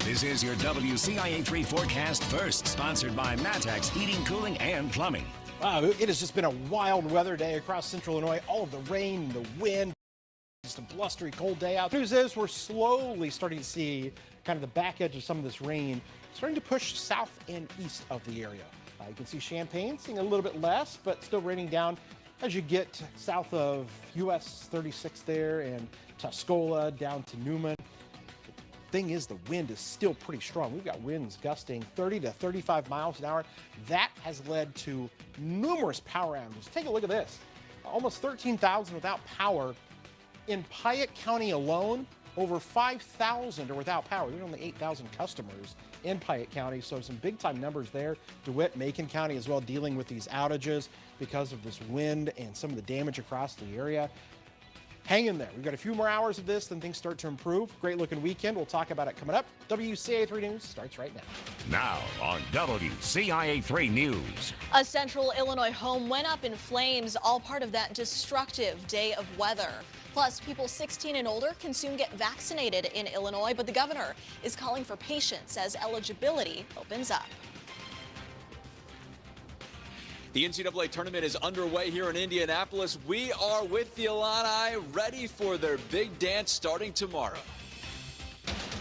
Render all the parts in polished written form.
This is your WCIA 3 forecast first, sponsored by Matex Heating, Cooling, and Plumbing. Wow, it has just been a wild weather day across central Illinois. All of the rain, the wind, just a blustery cold day out. News is we're slowly starting to see kind of the back edge of some of this rain starting to push south and east of the area. You can see Champaign seeing a little bit less, but still raining down as you get south of US 36 there and Tuscola down to Newman. Thing is, the wind is still pretty strong. We've got winds gusting 30 to 35 miles an hour. That has led to numerous power outages. Take a look at this. Almost 13,000 without power. In Piatt County alone, over 5,000 are without power. There's only 8,000 customers in Piatt County, so some big-time numbers there. DeWitt, Macon County as well dealing with these outages because of this wind and some of the damage across the area. Hang in there. We've got a few more hours of this, then things start to improve. Great looking weekend. We'll talk about it coming up. WCIA 3 News starts right now. Now on WCIA 3 News. A central Illinois home went up in flames, all part of that destructive day of weather. Plus, people 16 and older can soon get vaccinated in Illinois, but the governor is calling for patience as eligibility opens up. The NCAA tournament is underway here in Indianapolis. We are with the Illini, ready for their big dance starting tomorrow.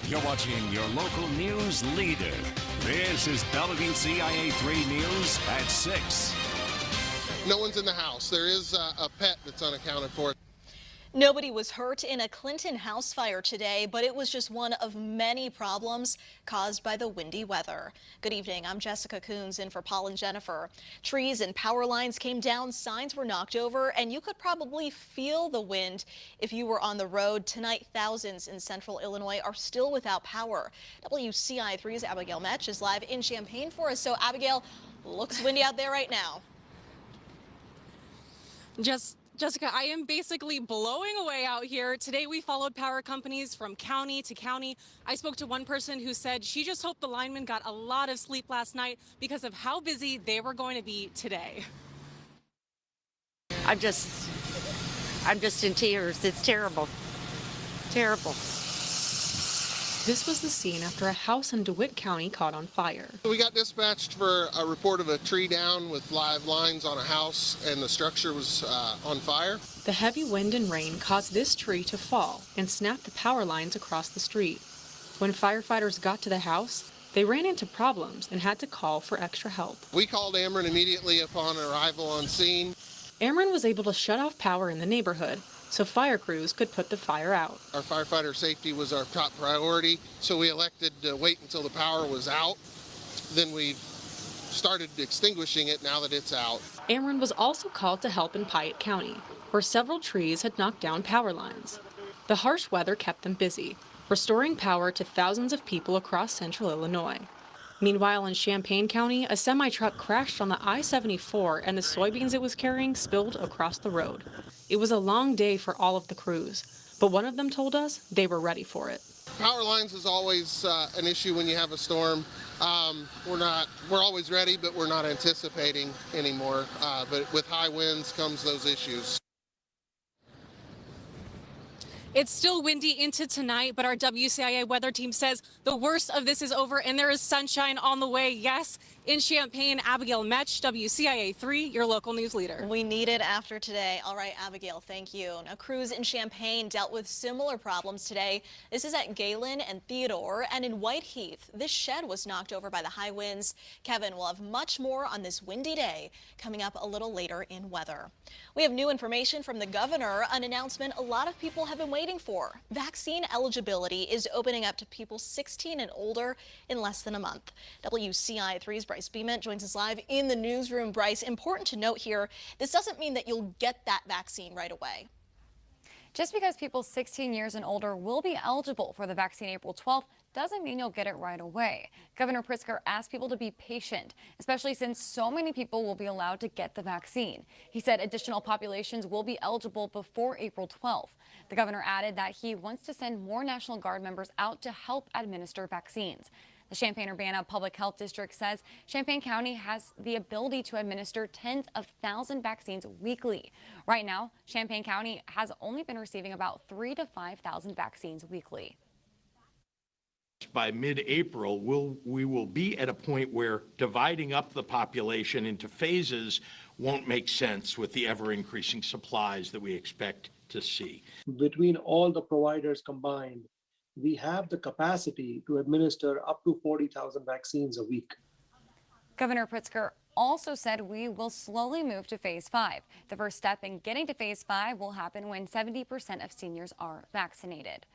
You're watching your local news leader. This is WCIA 3 News at 6. No one's in the house. There is a pet that's unaccounted for. Nobody was hurt in a Clinton house fire today, but it was just one of many problems caused by the windy weather. Good evening. I'm Jessica Coons in for Paul and Jennifer. Trees and power lines came down, signs were knocked over, and you could probably feel the wind if you were on the road. Tonight, thousands in central Illinois are still without power. WCIA 3's Abigail Metch is live in Champaign for us. So, Abigail, looks windy out there right now. Jessica, I am basically blowing away out here. Today we followed power companies from county to county. I spoke to one person who said she just hoped the linemen got a lot of sleep last night because of how busy they were going to be today. I'm just in tears. It's terrible. Terrible. This was the scene after a house in DeWitt County caught on fire. We got dispatched for a report of a tree down with live lines on a house, and the structure was on fire. The heavy wind and rain caused this tree to fall and snap the power lines across the street. When firefighters got to the house, they ran into problems and had to call for extra help. We called Ameren immediately upon arrival on scene. Ameren was able to shut off power in the neighborhood so fire crews could put the fire out. Our firefighter safety was our top priority, so we elected to wait until the power was out. Then we started extinguishing it now that it's out. Ameren was also called to help in Piatt County, where several trees had knocked down power lines. The harsh weather kept them busy, restoring power to thousands of people across central Illinois. Meanwhile, in Champaign County, a semi-truck crashed on the I-74 and the soybeans it was carrying spilled across the road. It was a long day for all of the crews, but one of them told us they were ready for it. Power lines is always an issue when you have a storm. We're always ready, but we're not anticipating anymore. But with high winds comes those issues. It's still windy into tonight, but our WCIA weather team says the worst of this is over and there is sunshine on the way. Yes, in Champaign, Abigail Metch, WCIA 3, your local news leader. We need it after today. All right, Abigail, thank you. Now, crews in Champaign dealt with similar problems today. This is at Galen and Theodore, and in Whiteheath, this shed was knocked over by the high winds. Kevin will have much more on this windy day coming up a little later in weather. We have new information from the governor, an announcement a lot of people have been waiting for. Vaccine eligibility is opening up to people 16 and older in less than a month. WCIA 3's Bryce Beeman joins us live in the newsroom. Bryce, important to note here, this doesn't mean that you'll get that vaccine right away. Just because people 16 years and older will be eligible for the vaccine April 12th doesn't mean you'll get it right away. Governor Pritzker asked people to be patient, especially since so many people will be allowed to get the vaccine. He said additional populations will be eligible before April 12th. The governor added that he wants to send more National Guard members out to help administer vaccines. The Champaign-Urbana Public Health District says Champaign County has the ability to administer tens of thousands of vaccines weekly. Right now, Champaign County has only been receiving about 3,000 to 5,000 vaccines weekly. By mid-April, we will be at a point where dividing up the population into phases won't make sense with the ever-increasing supplies that we expect to see. Between all the providers combined, we have the capacity to administer up to 40,000 vaccines a week. Governor Pritzker also said we will slowly move to phase 5. The first step in getting to phase 5 will happen when 70% of seniors are vaccinated.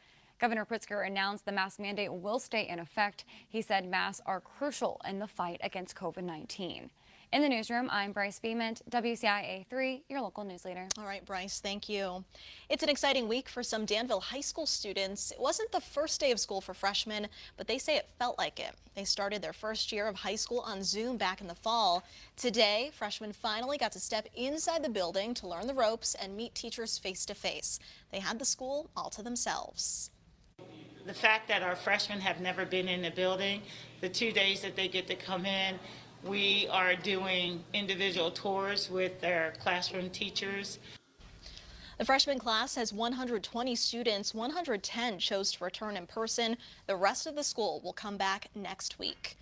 Governor Pritzker announced the mask mandate will stay in effect. He said masks are crucial in the fight against COVID-19. In the newsroom, I'm Bryce Beament, WCIA 3, your local news leader. All right, Bryce, thank you. It's an exciting week for some Danville High School students. It wasn't the first day of school for freshmen, but they say it felt like it. They started their first year of high school on Zoom back in the fall. Today, freshmen finally got to step inside the building to learn the ropes and meet teachers face to face. They had the school all to themselves. The fact that our freshmen have never been in the building, the 2 days that they get to come in, we are doing individual tours with their classroom teachers. The freshman class has 120 students. 110 chose to return in person. The rest of the school will come back next week.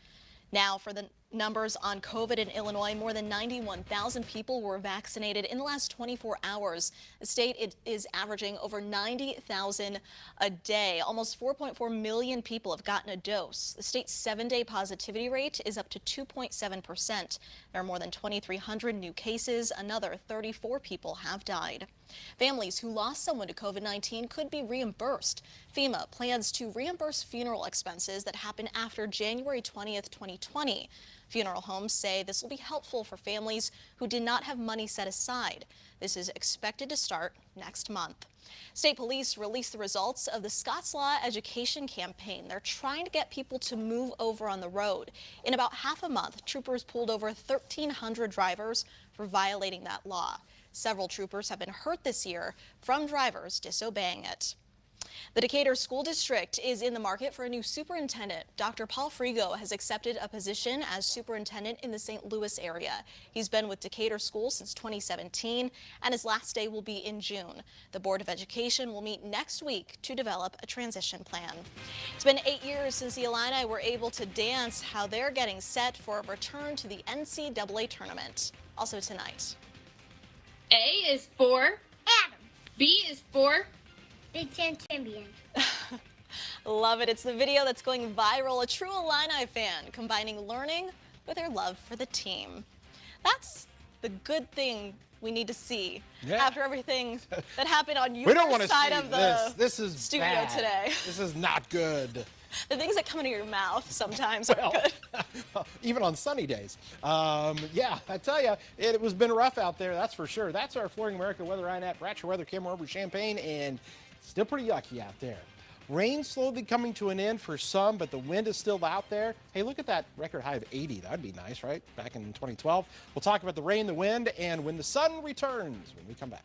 Now for the numbers on COVID in Illinois, more than 91,000 people were vaccinated in the last 24 hours. The state is averaging over 90,000 a day. Almost 4.4 million people have gotten a dose. The state's 7-day positivity rate is up to 2.7%. There are more than 2,300 new cases. Another 34 people have died. Families who lost someone to COVID-19 could be reimbursed. FEMA plans to reimburse funeral expenses that happened after January 20th, 2020. Funeral homes say this will be helpful for families who did not have money set aside. This is expected to start next month. State police released the results of the Scott's Law education campaign. They're trying to get people to move over on the road. In about half a month, troopers pulled over 1,300 drivers for violating that law. Several troopers have been hurt this year from drivers disobeying it. The Decatur School District is in the market for a new superintendent. Dr. Paul Frigo has accepted a position as superintendent in the St. Louis area. He's been with Decatur Schools since 2017, and his last day will be in June. The Board of Education will meet next week to develop a transition plan. It's been 8 years since the Illini were able to dance. How they're getting set for a return to the NCAA tournament. Also tonight. A is for Adam. B is for Big Ten champion. Love it. It's the video that's going viral. A true Illini fan combining learning with their love for the team. That's the good thing we need to see after everything that happened on your side of the this is studio bad. today. This is not good. The things that come into your mouth sometimes are good. Even on sunny days. Yeah, I tell you, it was been rough out there, that's for sure. That's our Flooring America weather. I'm at Bratcher Weather camera over Champaign, and still pretty yucky out there. Rain slowly coming to an end for some, but the wind is still out there. Hey, look at that record high of 80. That'd be nice, right? Back in 2012. We'll talk about the rain, the wind, and when the sun returns when we come back.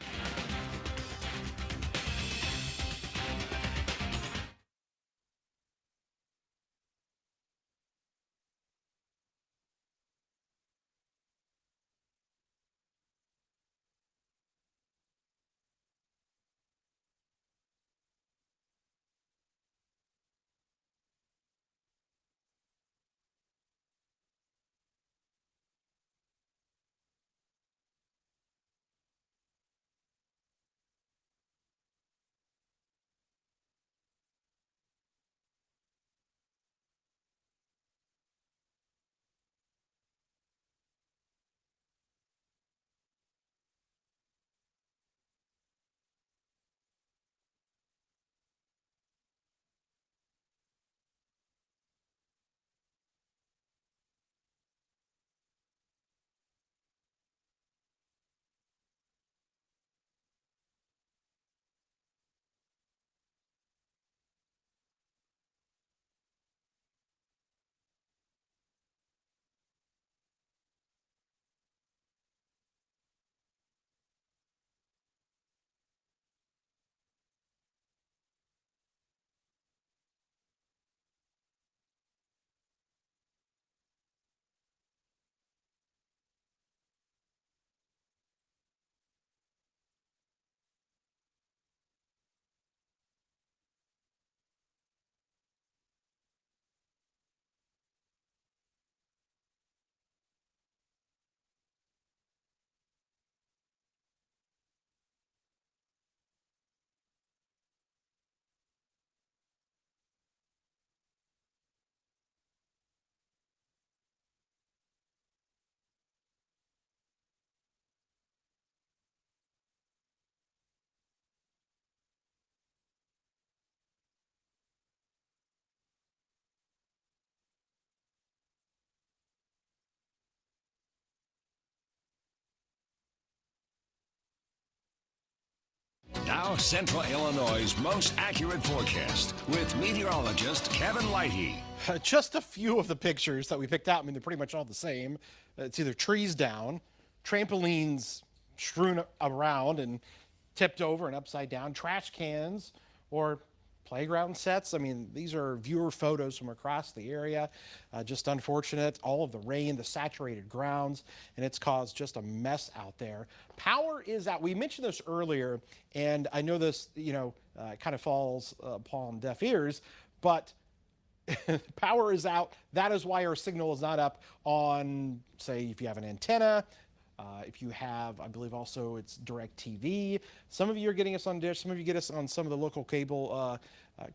Now, Central Illinois' most accurate forecast with meteorologist Kevin Lighty. Just a few of the pictures that we picked out. I mean, they're pretty much all the same. It's either trees down, trampolines strewn around and tipped over and upside down, trash cans, or playground sets. I mean, these are viewer photos from across the area. Just unfortunate. All of the rain, the saturated grounds, and it's caused just a mess out there. Power is out. We mentioned this earlier, and I know this, kind of falls upon deaf ears, but power is out. That is why our signal is not up on, say, if you have an antenna. If you have, I believe also it's DirecTV. Some of you are getting us on Dish. Some of you get us on some of the local cable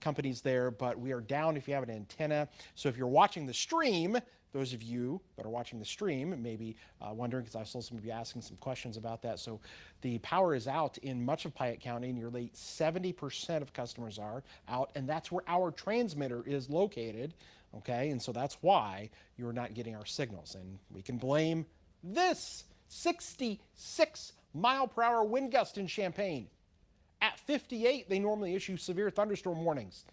companies there, but we are down if you have an antenna. So if you're watching the stream, those of you that are watching the stream may be wondering, because I saw some of you asking some questions about that. So the power is out in much of Piatt County. Nearly 70% of customers are out, and that's where our transmitter is located. Okay, and so that's why you're not getting our signals. And we can blame this 66-mile-per-hour wind gust in Champaign. At 58, they normally issue severe thunderstorm warnings.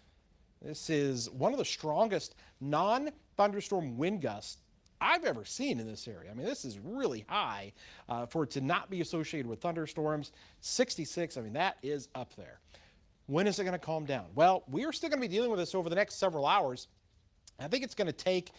This is one of the strongest non-thunderstorm wind gusts I've ever seen in this area. I mean, this is really high for it to not be associated with thunderstorms. 66, I mean, that is up there. When is it going to calm down? Well, we are still going to be dealing with this over the next several hours. I think it's going to take,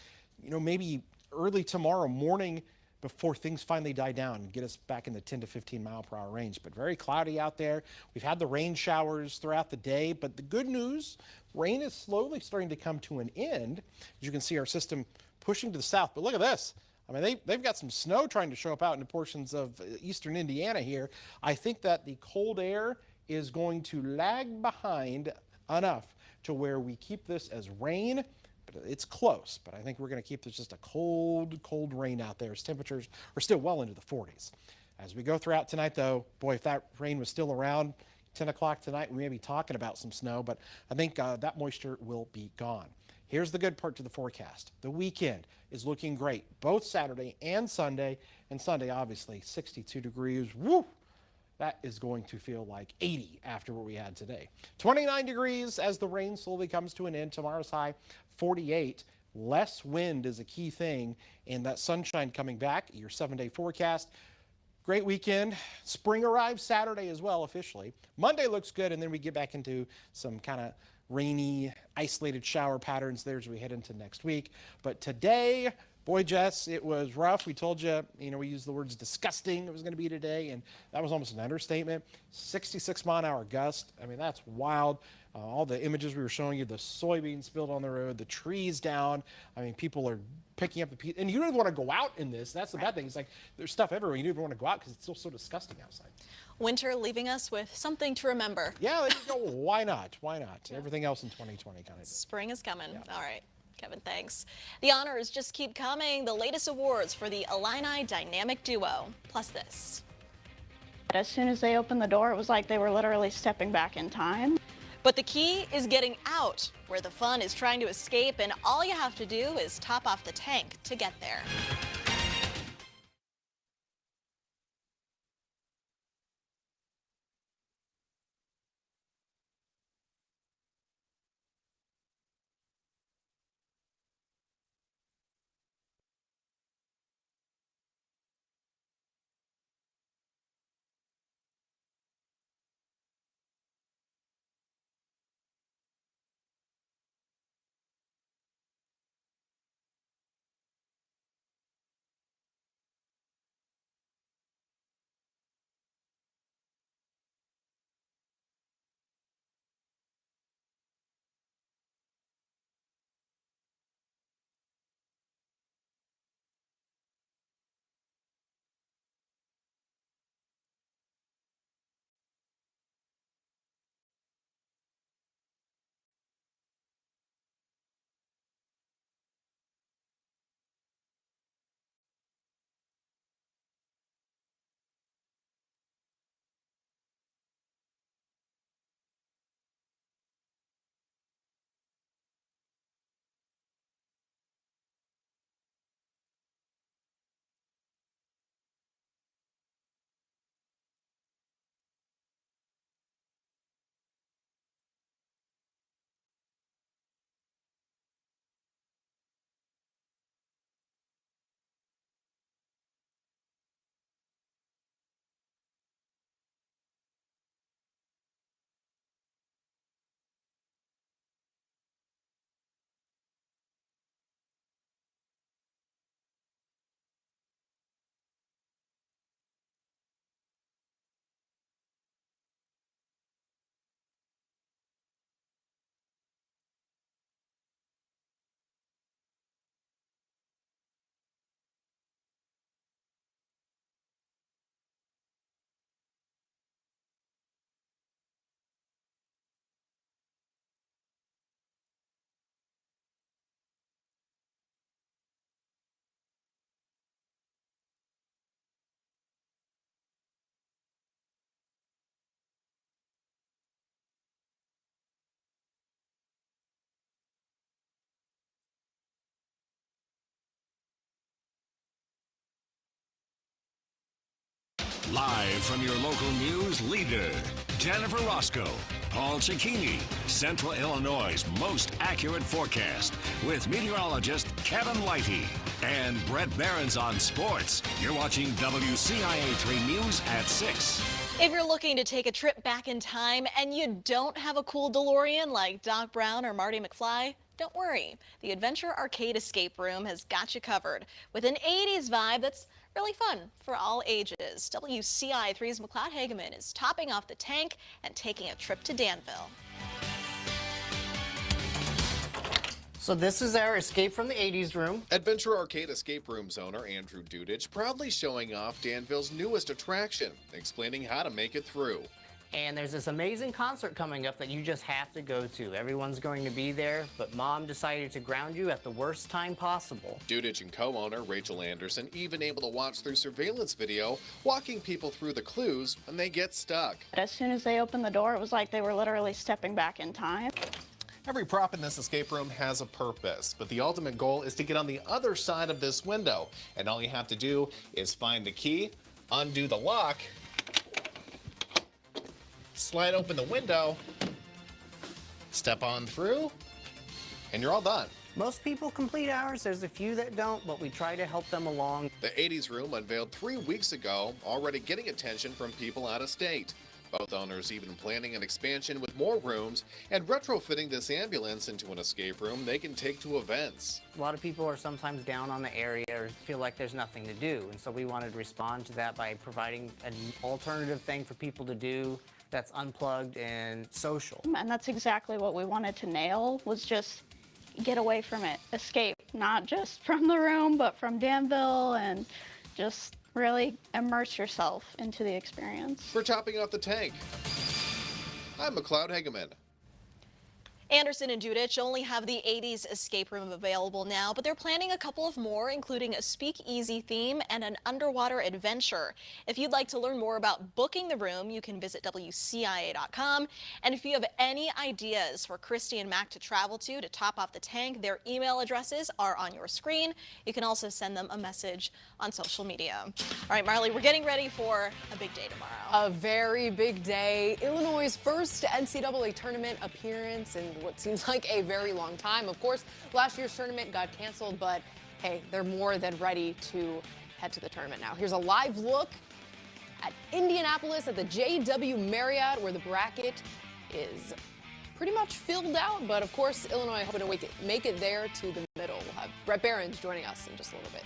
maybe early tomorrow morning before things finally die down and get us back in the 10 to 15 mile per hour range. But very cloudy out there. We've had the rain showers throughout the day, but the good news, rain is slowly starting to come to an end. As you can see, our system pushing to the south. But look at this. I mean, they've got some snow trying to show up out into portions of eastern Indiana here. I think that the cold air is going to lag behind enough to where we keep this as rain. But it's close, but I think we're going to keep this just a cold, cold rain out there as temperatures are still well into the 40s. As we go throughout tonight, though, boy, if that rain was still around 10 o'clock tonight, we may be talking about some snow, but I think that moisture will be gone. Here's the good part to the forecast. The weekend is looking great, both Saturday and Sunday. And Sunday, obviously, 62 degrees. Woo! That is going to feel like 80 after what we had today. 29 degrees as the rain slowly comes to an end. Tomorrow's high, 48. Less wind is a key thing, and that sunshine coming back. Your 7-day forecast. Great weekend. Spring arrives Saturday as well, officially. Monday looks good, and then we get back into some kind of rainy, isolated shower patterns there as we head into next week. But today, boy, Jess, it was rough. We told you, we used the words disgusting it was going to be today, and that was almost an understatement. 66-mile-an-hour gust. I mean, that's wild. All the images we were showing you, the soybeans spilled on the road, the trees down. I mean, people are picking up the pieces. And you don't even want to go out in this. That's the bad thing. It's like there's stuff everywhere. You don't even want to go out because it's still so disgusting outside. Winter leaving us with something to remember. Yeah, there you go. Why not? Why not? Yeah. Everything else in 2020 kind of. Spring is coming. Yeah. All right. Kevin, thanks. The honors just keep coming. The latest awards for the ILLINI dynamic duo. Plus this. As soon as they opened the door, it was like they were literally stepping back in time. But the key is getting out, where the fun is trying to escape, and all you have to do is top off the tank to get there. Live from your local news leader, Jennifer Roscoe, Paul Cicchini, Central Illinois' most accurate forecast, with meteorologist Kevin Lighty and Brett Behrens on sports. You're watching WCIA 3 News at 6. If you're looking to take a trip back in time and you don't have a cool DeLorean like Doc Brown or Marty McFly, don't worry. The Adventure Arcade Escape Room has got you covered with an 80s vibe that's really fun for all ages. WCIA3's McLeod Hageman is topping off the tank and taking a trip to Danville. So this is our Escape from the 80s room. Adventure Arcade Escape Rooms owner Andrew Dudich proudly showing off Danville's newest attraction, explaining how to make it through. And there's this amazing concert coming up that you just have to go to. Everyone's going to be there, but Mom decided to ground you at the worst time possible. Dudich and co-owner Rachel Anderson even able to watch through surveillance video, walking people through the clues when they get stuck. As soon as they opened the door, it was like they were literally stepping back in time. Every prop in this escape room has a purpose, but the ultimate goal is to get on the other side of this window. And all you have to do is find the key, undo the lock, slide open the window, step on through, and you're all done. Most people complete ours. There's a few that don't, but we try to help them along. The 80s room unveiled 3 weeks ago, already getting attention from people out of state. Both owners even planning an expansion with more rooms and retrofitting this ambulance into an escape room they can take to events. A lot of people are sometimes down on the area or feel like there's nothing to do, and so we wanted to respond to that by providing an alternative thing for people to do that's unplugged and social. And that's exactly what we wanted to nail, was just get away from it, escape, not just from the room, but from Danville, and just really immerse yourself into the experience. For topping off the tank, I'm McLeod Hageman. Anderson and Dudich only have the 80s escape room available now, but they're planning a couple of more, including a speakeasy theme and an underwater adventure. If you'd like to learn more about booking the room, you can visit WCIA.com. And if you have any ideas for Christy and Mac to travel to top off the tank, their email addresses are on your screen. You can also send them a message on social media. All right, Marley, we're getting ready for a big day tomorrow. A very big day. Illinois' first NCAA tournament appearance in what seems like a very long time. Of course, last year's tournament got canceled, but hey, they're more than ready to head to the tournament now. Here's a live look at Indianapolis at the JW Marriott, where the bracket is pretty much filled out. But of course, Illinois hoping to make it there to the middle. We'll have Brett Behrens joining us in just a little bit.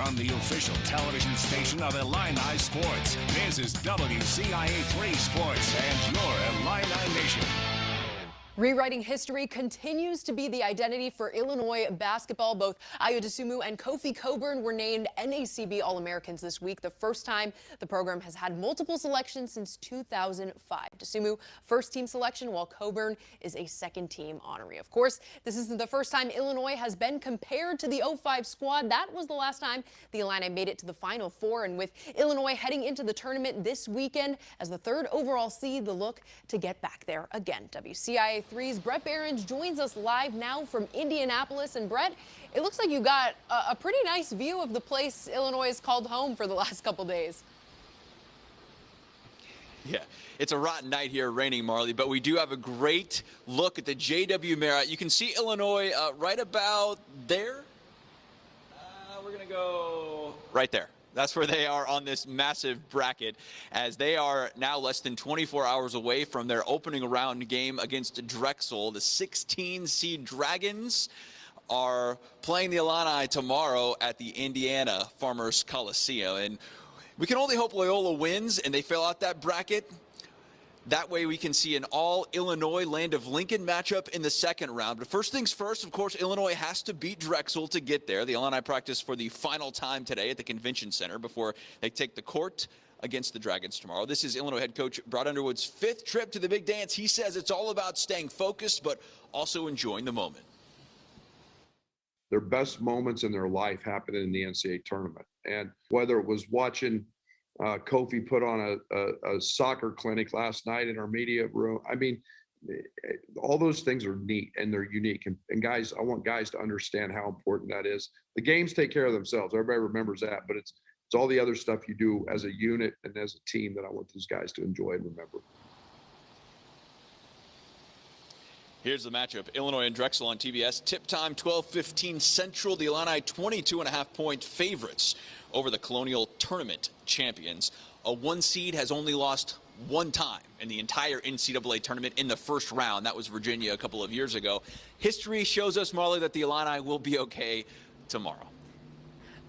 From the official television station of Illini Sports, this is WCIA 3 Sports and your Illini Nation. Rewriting history continues to be the identity for Illinois basketball. Both Ayo Dosunmu and Kofi Cockburn were named NACB All-Americans this week, the first time the program has had multiple selections since 2005. Dosunmu, first-team selection, while Cockburn is a second-team honoree. Of course, this isn't the first time Illinois has been compared to the '05 squad. That was the last time the Illini made it to the Final Four. And with Illinois heading into the tournament this weekend as the third overall seed, the look to get back there again. WCIA 3's Brett Behrens joins us live now from Indianapolis. And Brett, it looks like you got a pretty nice view of the place Illinois has called home for the last couple days. Yeah, it's a rotten night here, raining, Marley, but we do have a great look at the JW Marriott. You can see Illinois right about there. We're going to go right there. That's where they are on this massive bracket, as they are now less than 24 hours away from their opening round game against Drexel. The 16-seed Dragons are playing the Illini tomorrow at the Indiana Farmers Coliseum. And we can only hope Loyola wins and they fill out that bracket. That way we can see an all-Illinois Land of Lincoln matchup in the second round. But first things first, of course, Illinois has to beat Drexel to get there. The Illini practice for the final time today at the Convention Center before they take the court against the Dragons tomorrow. This is Illinois head coach Brad Underwood's 5th trip to the big dance. He says it's all about staying focused, but also enjoying the moment. Their best moments in their life happened in the NCAA tournament. And whether it was watching Kofi put on a soccer clinic last night in our media room. I mean, all those things are neat and they're unique. And guys, I want guys to understand how important that is. The games take care of themselves. Everybody remembers that, but it's all the other stuff you do as a unit and as a team that I want these guys to enjoy and remember. Here's the matchup. Illinois and Drexel on TBS. Tip time, 12:15 Central. The Illini 22.5-point favorites over the Colonial Tournament champions. A 1 seed has only lost 1 time in the entire NCAA tournament in the first round. That was Virginia a couple of years ago. History shows us, Marley, that the Illini will be okay tomorrow.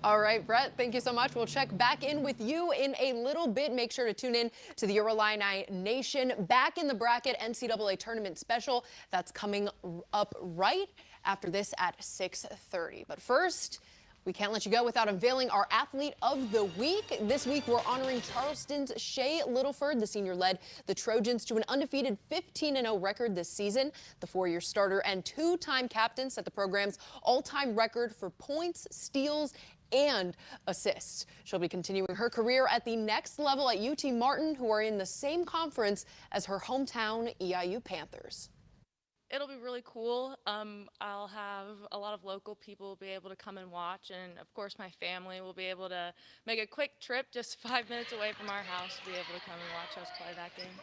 All right, Brett, thank you so much. We'll check back in with you in a little bit. Make sure to tune in to the Your Illini Nation Back in the Bracket NCAA Tournament Special. That's coming up right after this at 6:30. But first, we can't let you go without unveiling our Athlete of the Week. This week, we're honoring Charleston's Shea Littleford. The senior led the Trojans to an undefeated 15-0 record this season. The 4-year starter and 2-time captain set the program's all-time record for points, steals, and assists. She'll be continuing her career at the next level at UT Martin, who are in the same conference as her hometown EIU Panthers. It'll be really cool. I'll have a lot of local people be able to come and watch, and of course my family will be able to make a quick trip just 5 minutes away from our house to be able to come and watch us play that game.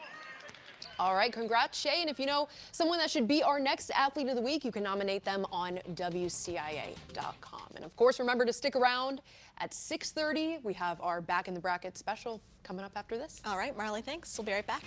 All right, congrats, Shay. And if you know someone that should be our next Athlete of the Week, you can nominate them on WCIA.com. And of course, remember to stick around. At 6:30, we have our Back in the Bracket special coming up after this. All right, Marley, thanks. We'll be right back.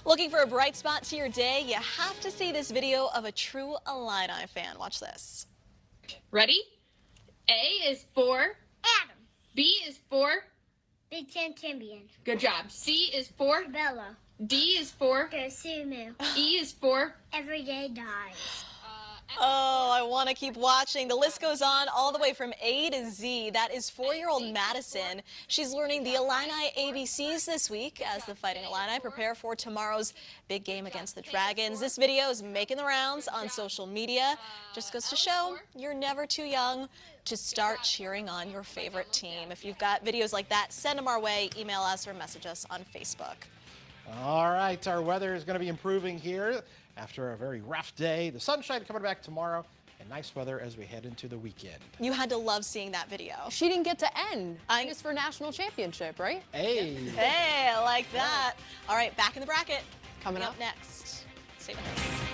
Looking for a bright spot to your day? You have to see this video of a true Illini fan. Watch this. Ready? A is for Adam. B is for Big Ten champion. good job. C is for Bella. D is for Sumu. E is for Everyday dies. Oh, I want to keep watching. The list goes on all the way from A to Z. That is 4-year-old Madison. She's learning the Illini ABCs this week as the Fighting Illini prepare for tomorrow's big game against the Dragons. This video is making the rounds on social media. Just goes to show you're never too young to start cheering on your favorite team. If you've got videos like that, send them our way. Email us or message us on Facebook. All right, our weather is going to be improving here after a very rough day. The sunshine coming back tomorrow and nice weather as we head into the weekend. You had to love seeing that video. She didn't get to end. It's for national championship, right? Hey. Hey, I like that. All right, back in the bracket. Coming up next. Stay with us.